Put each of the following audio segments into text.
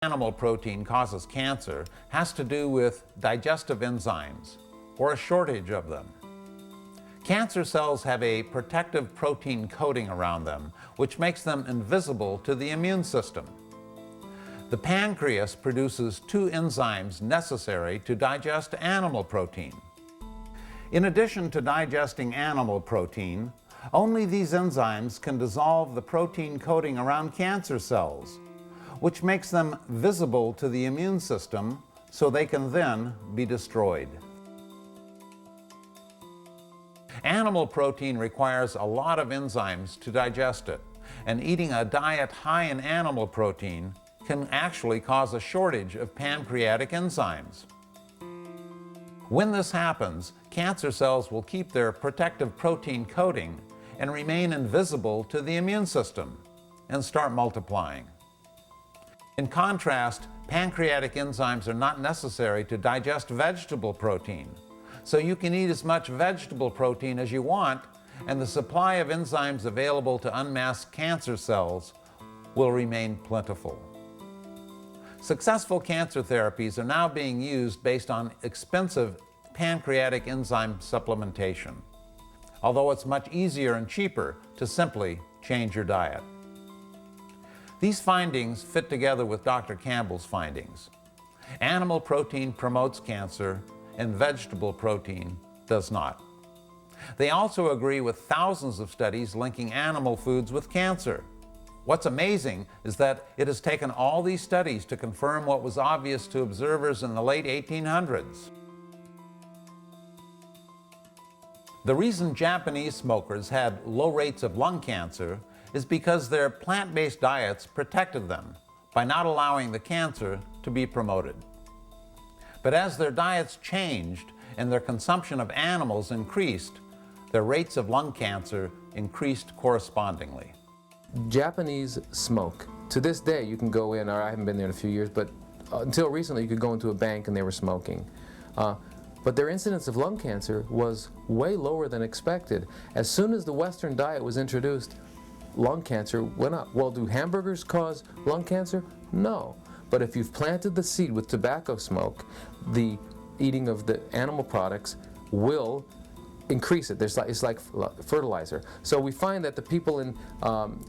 Animal protein causes cancer has to do with digestive enzymes, or a shortage of them. Cancer cells have a protective protein coating around them, which makes them invisible to the immune system. The pancreas produces two enzymes necessary to digest animal protein. In addition to digesting animal protein, only these enzymes can dissolve the protein coating around cancer cells, which makes them visible to the immune system so they can then be destroyed. Animal protein requires a lot of enzymes to digest it, and eating a diet high in animal protein can actually cause a shortage of pancreatic enzymes. When this happens, cancer cells will keep their protective protein coating and remain invisible to the immune system and start multiplying. In contrast, pancreatic enzymes are not necessary to digest vegetable protein, so you can eat as much vegetable protein as you want, and the supply of enzymes available to unmask cancer cells will remain plentiful. Successful cancer therapies are now being used based on expensive pancreatic enzyme supplementation, although it's much easier and cheaper to simply change your diet. These findings fit together with Dr. Campbell's findings. Animal protein promotes cancer, and vegetable protein does not. They also agree with thousands of studies linking animal foods with cancer. What's amazing is that it has taken all these studies to confirm what was obvious to observers in the late 1800s. The reason Japanese smokers had low rates of lung cancer is because their plant-based diets protected them by not allowing the cancer to be promoted. But as their diets changed and their consumption of animals increased, their rates of lung cancer increased correspondingly. Japanese smoke. To this day, you can go in, or I haven't been there in a few years, but until recently you could go into a bank and they were smoking. But their incidence of lung cancer was way lower than expected. As soon as the Western diet was introduced, lung cancer went up. Well, do hamburgers cause lung cancer? No. But if you've planted the seed with tobacco smoke, the eating of the animal products will increase it. It's like fertilizer. So we find that the people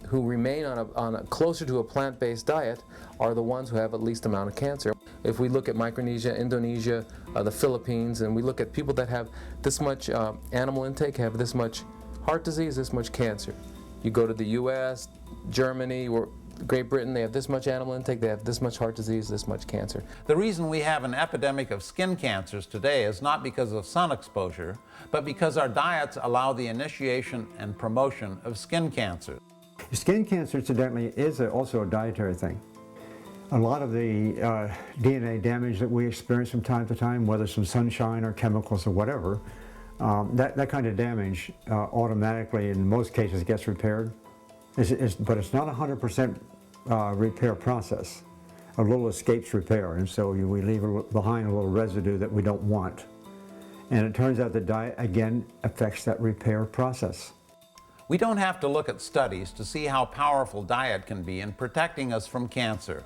who remain on a closer to a plant-based diet are the ones who have the least amount of cancer. If we look at Micronesia, Indonesia, the Philippines, and we look at people that have this much animal intake, have this much heart disease, this much cancer. You go to the US, Germany, or Great Britain, they have this much animal intake, they have this much heart disease, this much cancer. The reason we have an epidemic of skin cancers today is not because of sun exposure, but because our diets allow the initiation and promotion of skin cancer. Skin cancer, incidentally, is also a dietary thing. A lot of the DNA damage that we experience from time to time, whether it's from sunshine or chemicals or whatever, that kind of damage automatically, in most cases, gets repaired. But it's not a 100% repair process. A little escapes repair, and so we leave behind a little residue that we don't want. And it turns out the diet, again, affects that repair process. We don't have to look at studies to see how powerful diet can be in protecting us from cancer.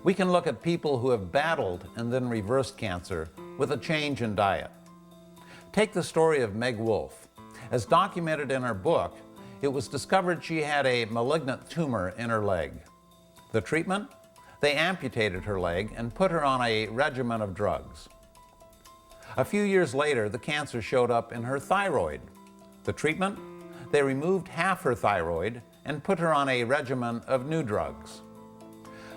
We can look at people who have battled and then reversed cancer with a change in diet. Take the story of Meg Wolf. As documented in her book, it was discovered she had a malignant tumor in her leg. The treatment? They amputated her leg and put her on a regimen of drugs. A few years later, the cancer showed up in her thyroid. The treatment? They removed half her thyroid and put her on a regimen of new drugs.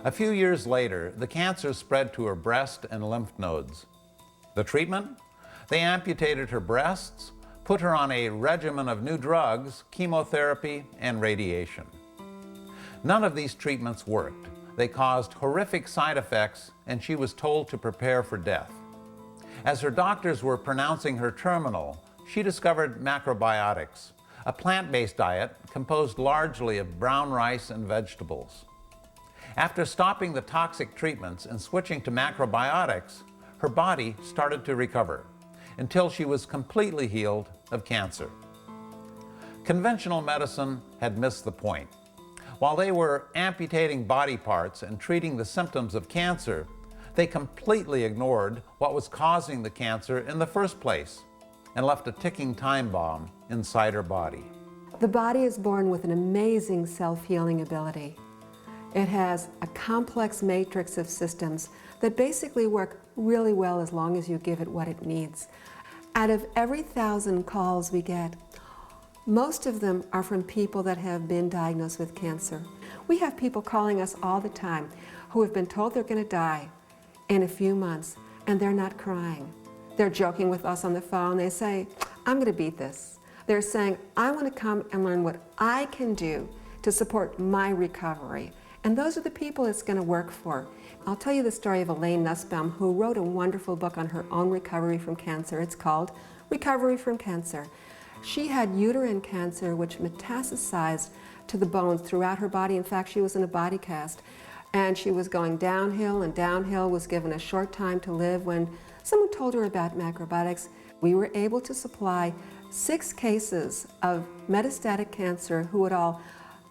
A few years later, the cancer spread to her breast and lymph nodes. The treatment? They amputated her breasts, put her on a regimen of new drugs, chemotherapy, and radiation. None of these treatments worked. They caused horrific side effects, and she was told to prepare for death. As her doctors were pronouncing her terminal, she discovered macrobiotics, a plant-based diet composed largely of brown rice and vegetables. After stopping the toxic treatments and switching to macrobiotics, her body started to recover until she was completely healed of cancer. Conventional medicine had missed the point. While they were amputating body parts and treating the symptoms of cancer, they completely ignored what was causing the cancer in the first place and left a ticking time bomb inside her body. The body is born with an amazing self-healing ability. It has a complex matrix of systems that basically work really well as long as you give it what it needs. Out of every 1,000 calls we get, most of them are from people that have been diagnosed with cancer. We have people calling us all the time who have been told they're going to die in a few months, and they're not crying. They're joking with us on the phone. They say, I'm going to beat this. They're saying, I want to come and learn what I can do to support my recovery. And those are the people it's going to work for. I'll tell you the story of Elaine Nussbaum, who wrote a wonderful book on her own recovery from cancer. It's called Recovery from Cancer. She had uterine cancer which metastasized to the bones throughout her body. In fact, she was in a body cast. And she was going downhill and downhill, was given a short time to live when someone told her about macrobiotics. We were able to supply 6 cases of metastatic cancer who had all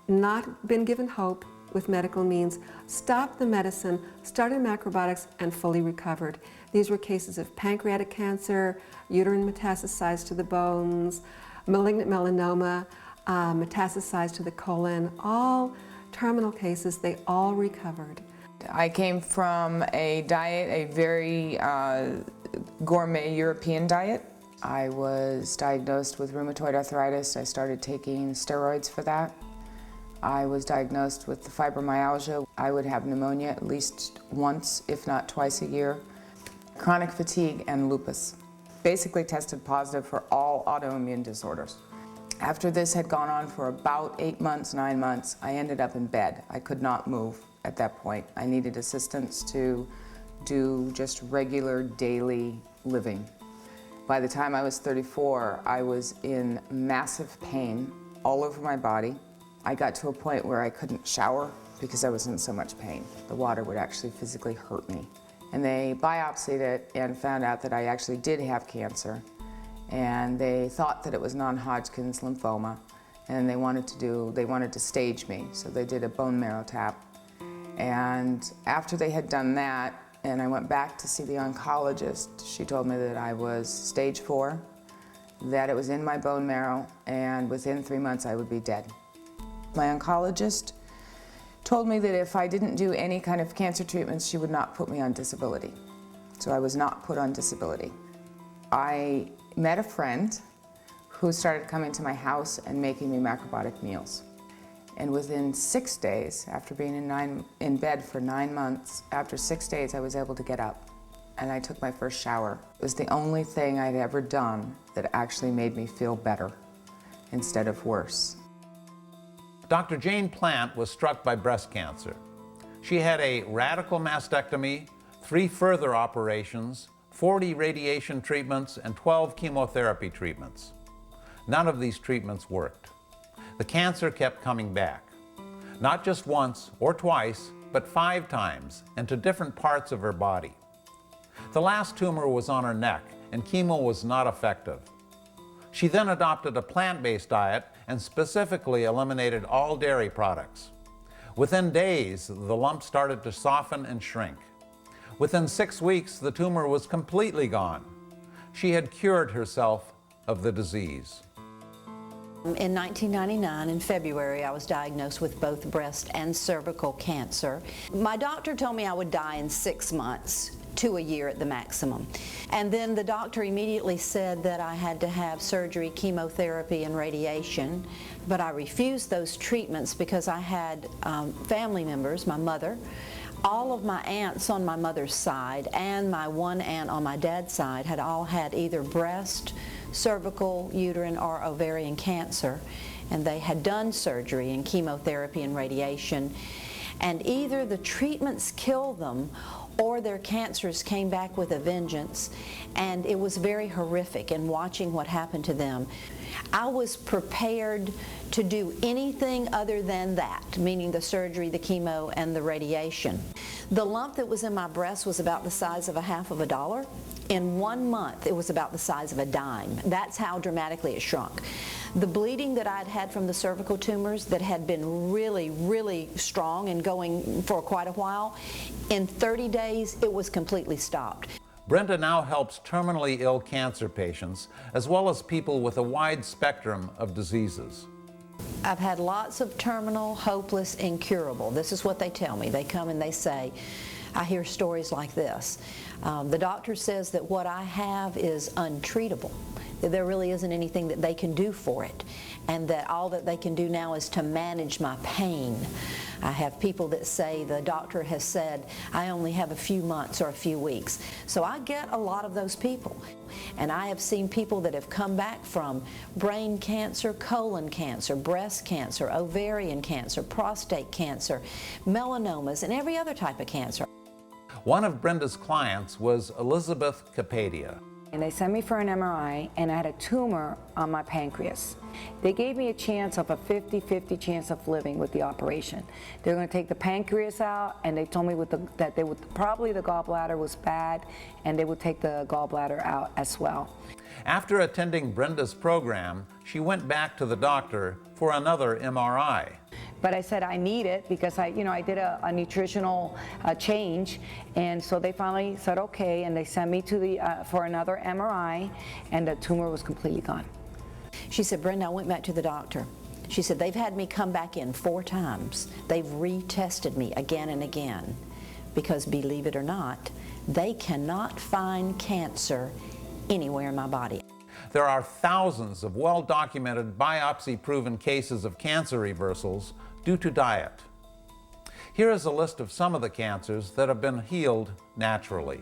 not been given hope with medical means, stopped the medicine, started macrobiotics, and fully recovered. These were cases of pancreatic cancer, uterine metastasized to the bones, malignant melanoma, metastasized to the colon, all terminal cases. They all recovered. I came from a diet, a very gourmet European diet. I was diagnosed with rheumatoid arthritis. I started taking steroids for that. I was diagnosed with fibromyalgia. I would have pneumonia at least once, if not twice a year. Chronic fatigue and lupus. Basically tested positive for all autoimmune disorders. After this had gone on for about 8 months, 9 months, I ended up in bed. I could not move at that point. I needed assistance to do just regular daily living. By the time I was 34, I was in massive pain all over my body. I got to a point where I couldn't shower because I was in so much pain. The water would actually physically hurt me. And they biopsied it and found out that I actually did have cancer. And they thought that it was non-Hodgkin's lymphoma. And they wanted to stage me. So they did a bone marrow tap. And after they had done that, and I went back to see the oncologist, she told me that I was stage 4, that it was in my bone marrow, and within 3 months I would be dead. My oncologist told me that if I didn't do any kind of cancer treatments, she would not put me on disability. So I was not put on disability. I met a friend who started coming to my house and making me macrobiotic meals. And within 6 days, after being in bed for 9 months, after 6 days I was able to get up and I took my first shower. It was the only thing I'd ever done that actually made me feel better instead of worse. Dr. Jane Plant was struck by breast cancer. She had a radical mastectomy, 3 further operations, 40 radiation treatments, and 12 chemotherapy treatments. None of these treatments worked. The cancer kept coming back, not just once or twice, but 5 times, and to different parts of her body. The last tumor was on her neck, and chemo was not effective. She then adopted a plant-based diet and specifically eliminated all dairy products. Within days, the lump started to soften and shrink. Within 6 weeks, the tumor was completely gone. She had cured herself of the disease. In 1999, in February, I was diagnosed with both breast and cervical cancer. My doctor told me I would die in 6 months to a year at the maximum. And then the doctor immediately said that I had to have surgery, chemotherapy, and radiation. But I refused those treatments because I had family members, my mother, all of my aunts on my mother's side, and my one aunt on my dad's side had all had either breast, cervical, uterine, or ovarian cancer, and they had done surgery and chemotherapy and radiation, and either the treatments killed them or their cancers came back with a vengeance, and it was very horrific in watching what happened to them. I was prepared to do anything other than that, meaning the surgery, the chemo, and the radiation. The lump that was in my breast was about the size of $0.50. In 1 month, it was about the size of a dime. That's how dramatically it shrunk. The bleeding that I'd had from the cervical tumors that had been really, really strong and going for quite a while, in 30 days it was completely stopped. Brenda now helps terminally ill cancer patients, as well as people with a wide spectrum of diseases. I've had lots of terminal, hopeless, incurable. This is what they tell me. They come and they say, I hear stories like this. The doctor says that what I have is untreatable, that there really isn't anything that they can do for it, and that all that they can do now is to manage my pain. I have people that say the doctor has said I only have a few months or a few weeks. So I get a lot of those people. And I have seen people that have come back from brain cancer, colon cancer, breast cancer, ovarian cancer, prostate cancer, melanomas, and every other type of cancer. One of Brenda's clients was Elizabeth Capadia. And they sent me for an MRI, and I had a tumor on my pancreas. They gave me a chance of a 50-50 chance of living with the operation. They're going to take the pancreas out, and they told me that they would probably the gallbladder was bad, and they would take the gallbladder out as well. After attending Brenda's program, she went back to the doctor for another MRI. But I said I need it because I did a nutritional change, and so they finally said okay, and they sent me to for another MRI, and the tumor was completely gone. She said, Brenda, I went back to the doctor. She said, they've had me come back in 4 times. They've retested me again and again because, believe it or not, they cannot find cancer anywhere in my body. There are thousands of well-documented biopsy-proven cases of cancer reversals due to diet. Here is a list of some of the cancers that have been healed naturally.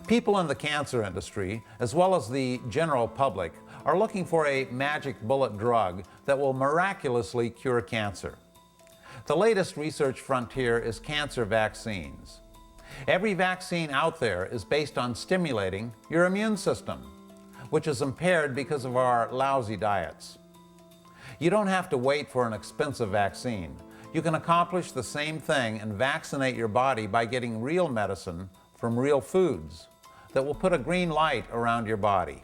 People in the cancer industry, as well as the general public, are looking for a magic bullet drug that will miraculously cure cancer. The latest research frontier is cancer vaccines. Every vaccine out there is based on stimulating your immune system, which is impaired because of our lousy diets. You don't have to wait for an expensive vaccine. You can accomplish the same thing and vaccinate your body by getting real medicine from real foods that will put a green light around your body.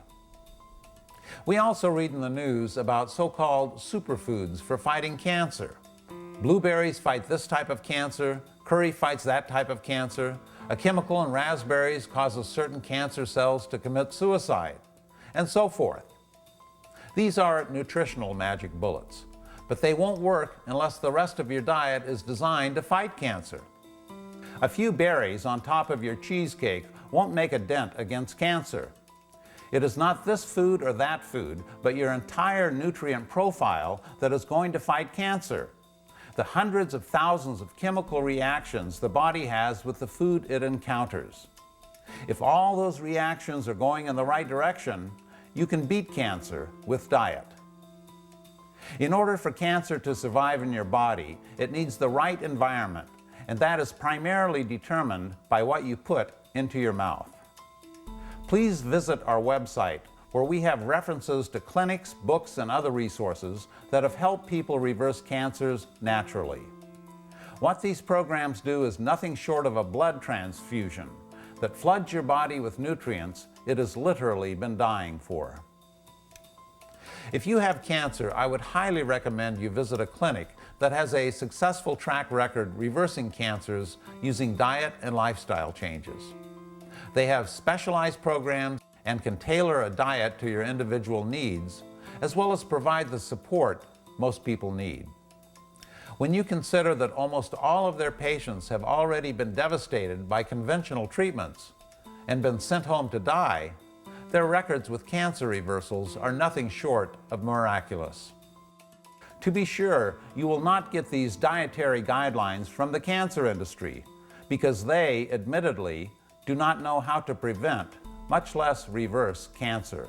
We also read in the news about so-called superfoods for fighting cancer. Blueberries fight this type of cancer, curry fights that type of cancer, a chemical in raspberries causes certain cancer cells to commit suicide, and so forth. These are nutritional magic bullets, but they won't work unless the rest of your diet is designed to fight cancer. A few berries on top of your cheesecake won't make a dent against cancer. It is not this food or that food, but your entire nutrient profile that is going to fight cancer. The hundreds of thousands of chemical reactions the body has with the food it encounters. If all those reactions are going in the right direction, you can beat cancer with diet. In order for cancer to survive in your body, it needs the right environment, and that is primarily determined by what you put into your mouth. Please visit our website, where we have references to clinics, books, and other resources that have helped people reverse cancers naturally. What these programs do is nothing short of a blood transfusion that floods your body with nutrients it has literally been dying for. If you have cancer, I would highly recommend you visit a clinic that has a successful track record reversing cancers using diet and lifestyle changes. They have specialized programs and can tailor a diet to your individual needs, as well as provide the support most people need. When you consider that almost all of their patients have already been devastated by conventional treatments and been sent home to die, their records with cancer reversals are nothing short of miraculous. To be sure, you will not get these dietary guidelines from the cancer industry because they, admittedly, do not know how to prevent, much less reverse, cancer.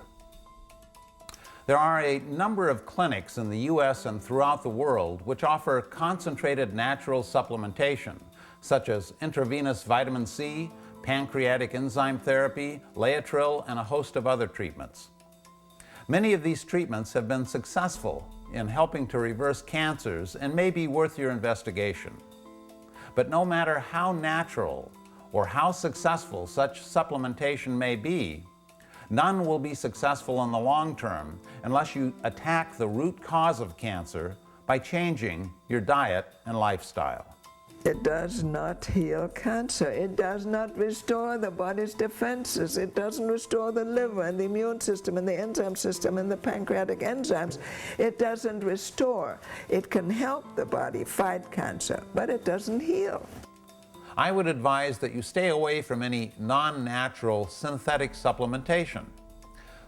There are a number of clinics in the U.S. and throughout the world which offer concentrated natural supplementation, such as intravenous vitamin C, pancreatic enzyme therapy, Laetrile, and a host of other treatments. Many of these treatments have been successful in helping to reverse cancers and may be worth your investigation. But no matter how natural or how successful such supplementation may be, none will be successful in the long term unless you attack the root cause of cancer by changing your diet and lifestyle. It does not heal cancer. It does not restore the body's defenses. It doesn't restore the liver and the immune system and the enzyme system and the pancreatic enzymes. It doesn't restore. It can help the body fight cancer, but it doesn't heal. I would advise that you stay away from any non-natural synthetic supplementation.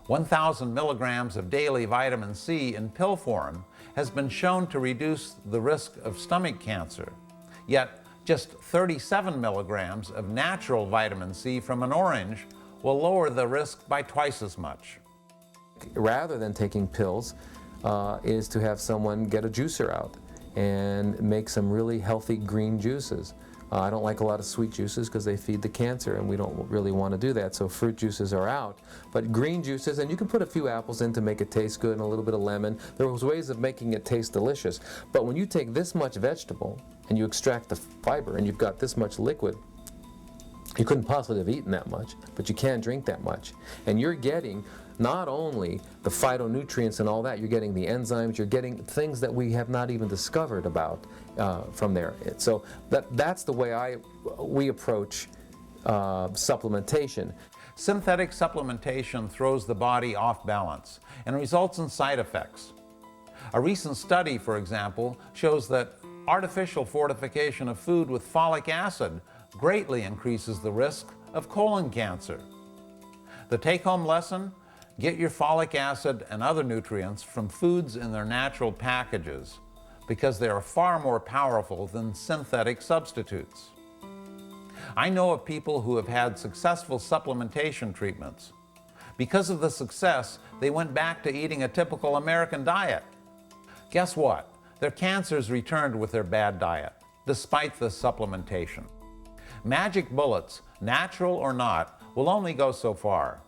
1,000 milligrams of daily vitamin C in pill form has been shown to reduce the risk of stomach cancer. Yet, just 37 milligrams of natural vitamin C from an orange will lower the risk by twice as much. Rather than taking pills, is to have someone get a juicer out and make some really healthy green juices. I don't like a lot of sweet juices because they feed the cancer, and we don't really want to do that, so fruit juices are out. But green juices, and you can put a few apples in to make it taste good and a little bit of lemon. There was ways of making it taste delicious. But when you take this much vegetable and you extract the fiber and you've got this much liquid, you couldn't possibly have eaten that much, but you can drink that much. And you're getting not only the phytonutrients and all that, you're getting the enzymes, you're getting things that we have not even discovered about from there. So that's the way we approach supplementation. Synthetic supplementation throws the body off balance and results in side effects. A recent study, for example, shows that artificial fortification of food with folic acid greatly increases the risk of colon cancer. The take-home lesson: get your folic acid and other nutrients from foods in their natural packages because they are far more powerful than synthetic substitutes. I know of people who have had successful supplementation treatments. Because of the success, they went back to eating a typical American diet. Guess what? Their cancers returned with their bad diet, despite the supplementation. Magic bullets, natural or not, will only go so far.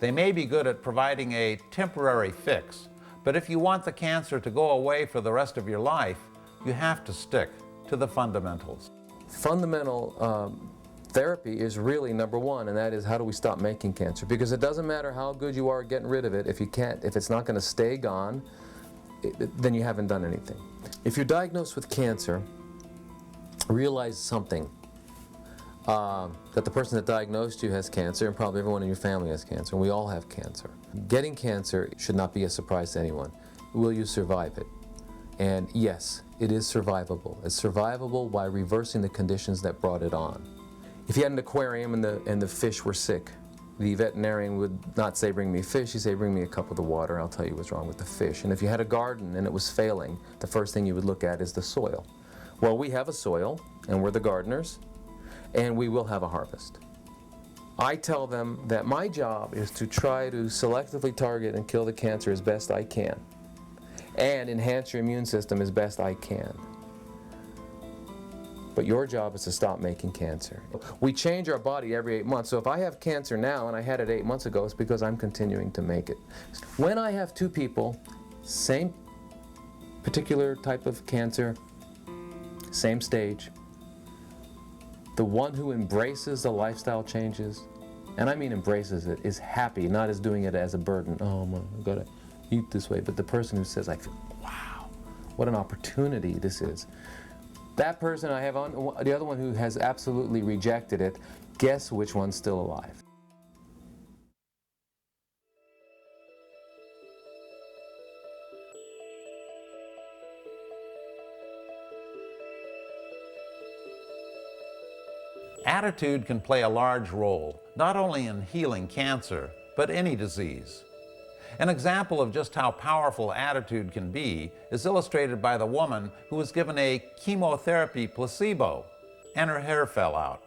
They may be good at providing a temporary fix, but if you want the cancer to go away for the rest of your life, you have to stick to the fundamentals. Fundamental therapy is really number one, and that is, how do we stop making cancer? Because it doesn't matter how good you are at getting rid of it, if it's not going to stay gone, then you haven't done anything. If you're diagnosed with cancer, realize something. That the person that diagnosed you has cancer, and probably everyone in your family has cancer, and we all have cancer. Getting cancer should not be a surprise to anyone. Will you survive it? And yes, it is survivable. It's survivable by reversing the conditions that brought it on. If you had an aquarium and the fish were sick, the veterinarian would not say, bring me fish, he'd say, bring me a cup of the water, I'll tell you what's wrong with the fish. And if you had a garden and it was failing, the first thing you would look at is the soil. Well, we have a soil, and we're the gardeners, and we will have a harvest. I tell them that my job is to try to selectively target and kill the cancer as best I can, and enhance your immune system as best I can. But your job is to stop making cancer. We change our body every 8 months, so if I have cancer now and I had it 8 months ago, it's because I'm continuing to make it. When I have two people, same particular type of cancer, same stage, the one who embraces the lifestyle changes, and I mean embraces it, is happy, not as doing it as a burden. Oh, I've got to eat this way. But the person who says, wow, what an opportunity this is. That person I have on, the other one who has absolutely rejected it, guess which one's still alive? Attitude can play a large role, not only in healing cancer, but any disease. An example of just how powerful attitude can be is illustrated by the woman who was given a chemotherapy placebo and her hair fell out.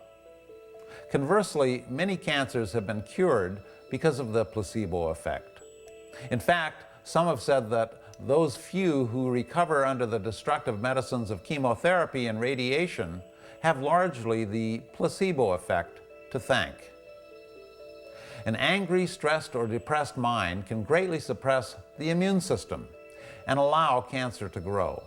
Conversely, many cancers have been cured because of the placebo effect. In fact, some have said that those few who recover under the destructive medicines of chemotherapy and radiation have largely the placebo effect to thank. An angry, stressed, or depressed mind can greatly suppress the immune system and allow cancer to grow.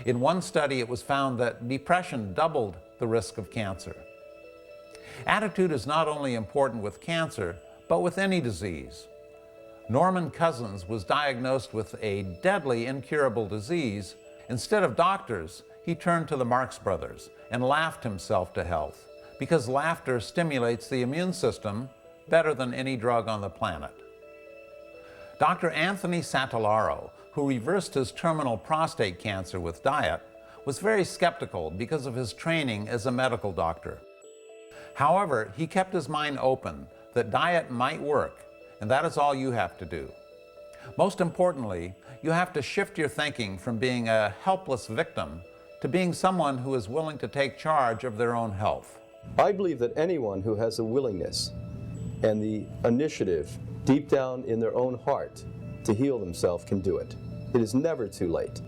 In one study, it was found that depression doubled the risk of cancer. Attitude is not only important with cancer, but with any disease. Norman Cousins was diagnosed with a deadly, incurable disease. Instead of doctors, he turned to the Marx Brothers and laughed himself to health, because laughter stimulates the immune system better than any drug on the planet. Dr. Anthony Santolaro, who reversed his terminal prostate cancer with diet, was very skeptical because of his training as a medical doctor. However, he kept his mind open that diet might work, and that is all you have to do. Most importantly, you have to shift your thinking from being a helpless victim to being someone who is willing to take charge of their own health. I believe that anyone who has a willingness and the initiative deep down in their own heart to heal themselves can do it. It is never too late.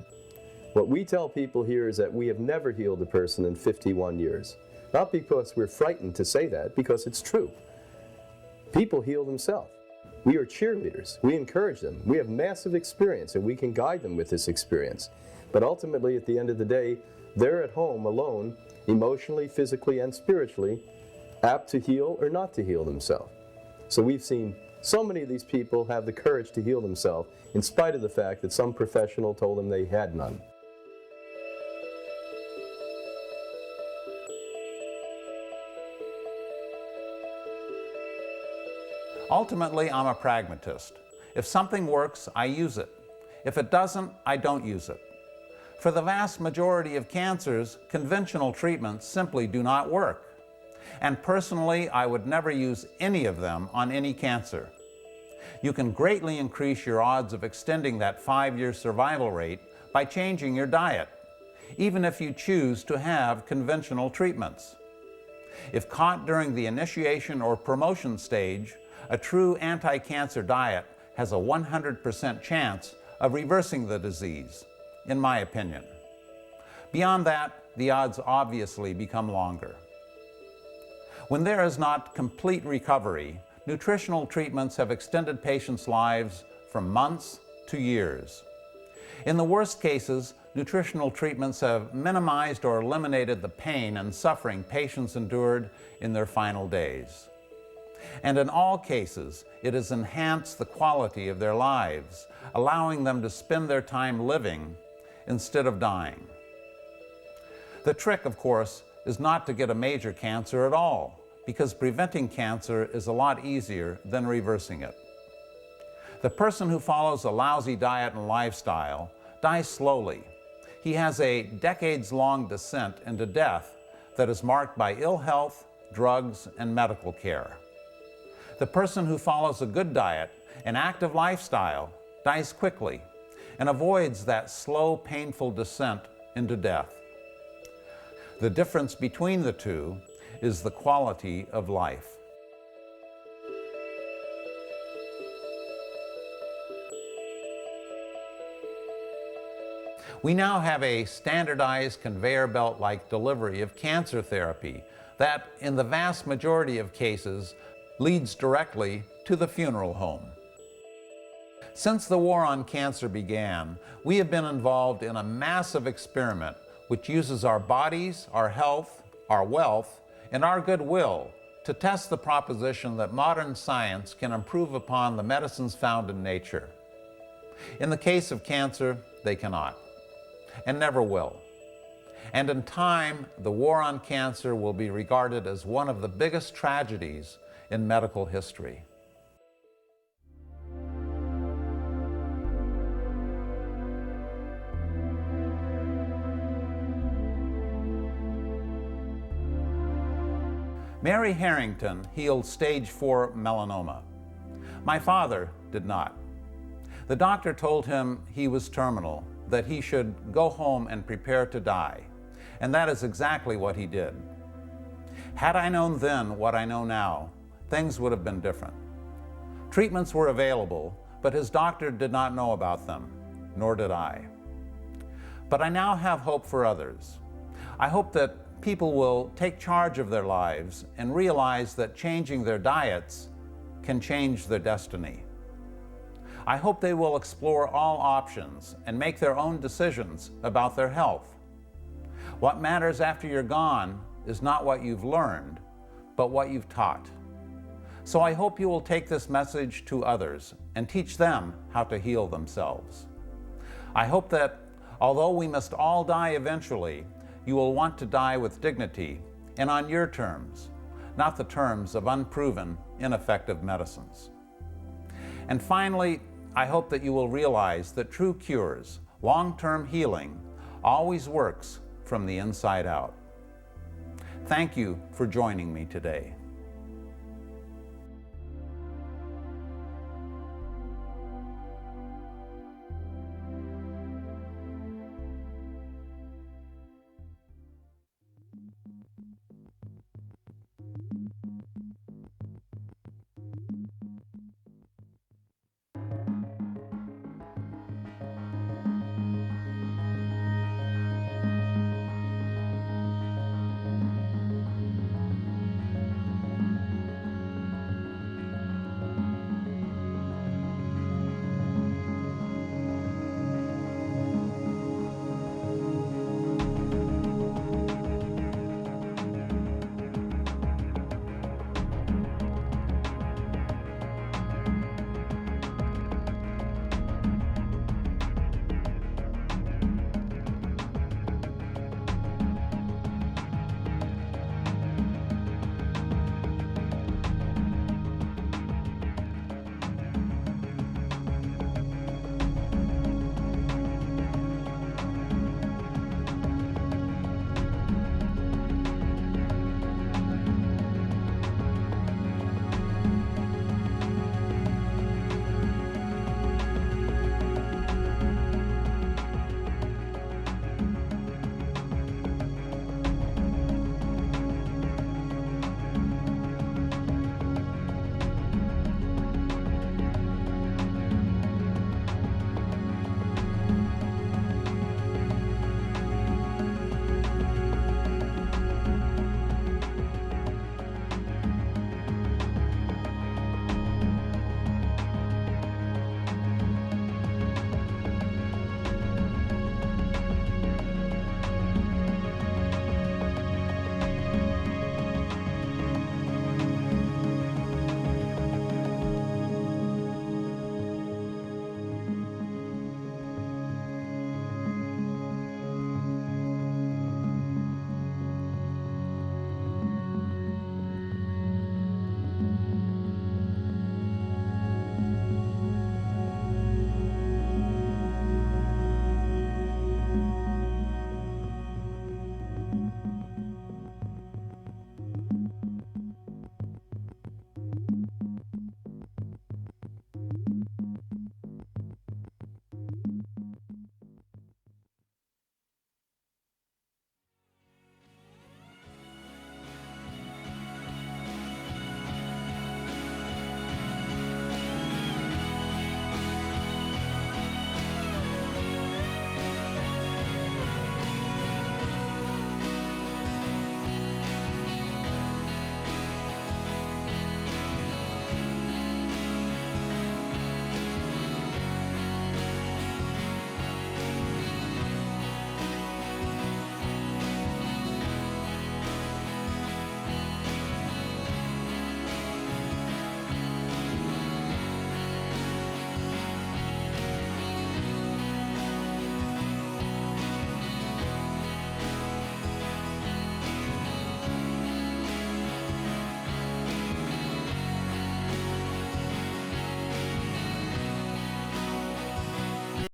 What we tell people here is that we have never healed a person in 51 years. Not because we're frightened to say that, because it's true. People heal themselves. We are cheerleaders. We encourage them. We have massive experience, and we can guide them with this experience. But ultimately, at the end of the day, they're at home alone, emotionally, physically, and spiritually, apt to heal or not to heal themselves. So we've seen so many of these people have the courage to heal themselves in spite of the fact that some professional told them they had none. Ultimately, I'm a pragmatist. If something works, I use it. If it doesn't, I don't use it. For the vast majority of cancers, conventional treatments simply do not work. And personally, I would never use any of them on any cancer. You can greatly increase your odds of extending that 5-year survival rate by changing your diet, even if you choose to have conventional treatments. If caught during the initiation or promotion stage, a true anti-cancer diet has a 100% chance of reversing the disease, in my opinion. Beyond that, the odds obviously become longer. When there is not complete recovery, nutritional treatments have extended patients' lives from months to years. In the worst cases, nutritional treatments have minimized or eliminated the pain and suffering patients endured in their final days. And in all cases, it has enhanced the quality of their lives, allowing them to spend their time living instead of dying. The trick, of course, is not to get a major cancer at all, because preventing cancer is a lot easier than reversing it. The person who follows a lousy diet and lifestyle dies slowly. He has a decades-long descent into death that is marked by ill health, drugs, and medical care. The person who follows a good diet and active lifestyle dies quickly and avoids that slow, painful descent into death. The difference between the two is the quality of life. We now have a standardized conveyor belt-like delivery of cancer therapy that, in the vast majority of cases, leads directly to the funeral home. Since the war on cancer began, we have been involved in a massive experiment which uses our bodies, our health, our wealth, and our goodwill to test the proposition that modern science can improve upon the medicines found in nature. In the case of cancer, they cannot, and never will. And in time, the war on cancer will be regarded as one of the biggest tragedies in medical history. Mary Harrington healed stage 4 melanoma. My father did not. The doctor told him he was terminal, that he should go home and prepare to die, and that is exactly what he did. Had I known then what I know now, things would have been different. Treatments were available, but his doctor did not know about them, nor did I. But I now have hope for others. I hope that people will take charge of their lives and realize that changing their diets can change their destiny. I hope they will explore all options and make their own decisions about their health. What matters after you're gone is not what you've learned, but what you've taught. So I hope you will take this message to others and teach them how to heal themselves. I hope that although we must all die eventually, you will want to die with dignity and on your terms, not the terms of unproven, ineffective medicines. And finally, I hope that you will realize that true cures, long-term healing, always works from the inside out. Thank you for joining me today.